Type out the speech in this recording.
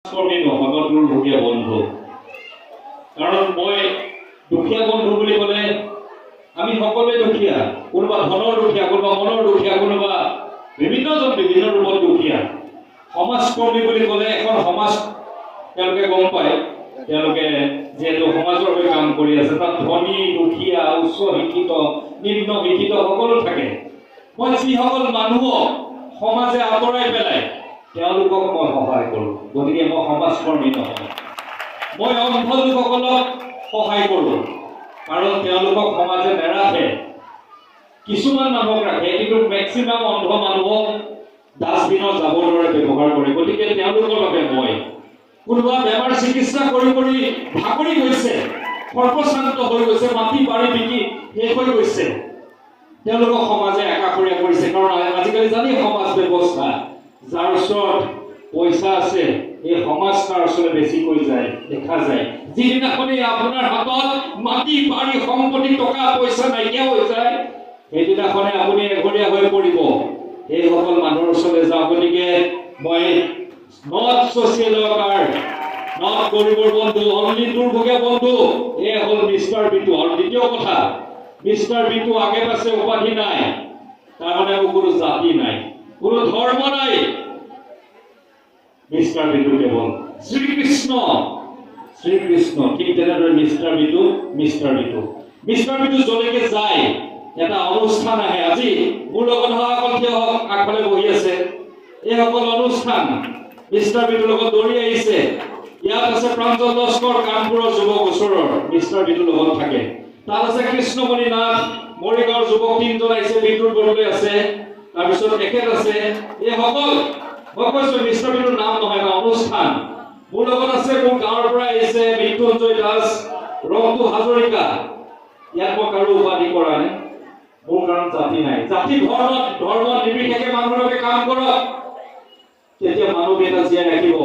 কৰ্মী নহয় দুৰ্ভগীয়া বন্ধু। কাৰণ মই দুখীয়া বন্ধু বুলি ক'লে আমি সকলোৱে দুখীয়া, কোনোবা ধনৰ দুখীয়া, কোনোবা মনৰ দুখীয়া, কোনোবা বিভিন্নজন বিভিন্ন ৰূপত দুখীয়া। সমাজকৰ্মী বুলি ক'লে এখন সমাজ তেওঁলোকে গম পায়, তেওঁলোকে যিহেতু সমাজৰ হৈ কাম কৰি আছে, তাত ধনী দুখীয়া উচ্চ শিক্ষিত নিম্ন শিক্ষিত সকলো থাকে। মই যিসকল মানুহক সমাজে আঁতৰাই পেলাই তেওঁলোকক মই সহায় কৰোঁ, গতিকে মই সমাজকৰ্মী নহয়। মই অন্ধ লোকসকলক সহায় কৰোঁ, কাৰণ তেওঁলোকক সমাজে নেৰাখে। কিছুমান মানুহক ৰাখে, কিন্তু মেক্সিমাম অন্ধ মানুহক ডাষ্টবিনত যাবৰ দৰে ব্যৱহাৰ কৰে। গতিকে তেওঁলোকৰ বাবে মই কোনোবা বেমাৰ চিকিৎসা কৰি কৰি ভাগৰি গৈছে, সৰ্বশ্ৰান্ত হৈ গৈছে, মাটি বাৰী বিকি শেষ হৈ গৈছে, তেওঁলোকক সমাজে একাষৰীয়া কৰিছে। কাৰণ আজিকালি জানি সমাজ ব্যৱস্থা, যাৰ ওচৰত পইচা আছে এই সমাজ তাৰ ওচৰলৈ বেছিকৈ যায়, দেখা যায়। যিদিনাখনেই আপোনাৰ হাতত মাটি বাৰী সম্পত্তি টকা পইচা নাইকিয়া হৈ যায়, সেইদিনাখনে আপুনি এঘৰীয়া হৈ পৰিব। এইসকল মানুহৰ ওচৰলৈ যাওঁ। গতিকে মই নট ছ'চিয়েল ৱৰ্কাৰ, নট গৰিবৰ বন্ধু, অনলি দুৰ্ভগীয়া বন্ধু। এই হ'ল মিষ্টাৰ বিটু। আৰু দ্বিতীয় কথা, মিষ্টাৰ বিটু আগে পাছে উপাধি নাই, তাৰমানে মোৰ কোনো জাতি নাই, কোনো ধৰ্ম নাই। মিষ্টাৰ বিটু কেৱল শ্ৰীকৃষ্ণ, শ্ৰীকৃষ্ণ। ঠিক তেনেদৰে mister Bitu, mister Bitu. Mister Bitu যলৈকে যায়, এটা অনুষ্ঠান আহে। আজি মোৰ লগত অহাসকল থিয় হওক, আগফালে বহি আছে। এইসকল অনুষ্ঠান মিষ্টাৰ বিটুৰ লগত দৌৰি আহিছে। ইয়াত আছে প্ৰাঞ্জল লস্কৰ, কানপুৰৰ যুৱক ওচৰৰ, মিষ্টাৰ বিটুৰ লগত থাকে। তাত আছে কৃষ্ণমণি নাথ, মৰিগাঁৱৰ যুৱক 3জন আহিছে, বিটুৰ বৰলৈ আছে, তাৰপিছত তেখেত আছে। এইসকল মই কৈছো মিষ্টাৰ বিটুৰ নাম নহয়, এটা অনুষ্ঠান। মোৰ লগত আছে মোৰ গাঁৱৰ পৰা আহিছে মৃত্যুঞ্জয় দাস, ৰংতু হাজৰিকা। ইয়াত মই কাৰো উপাধি কৰা নাই, মোৰ কাৰণ জাতি নাই। জাতি ধৰ্ম নিৰ্বিশেষে মানুহৰ বাবে কাম কৰক, তেতিয়া মানৱীয়তা জীয়াই ৰাখিব।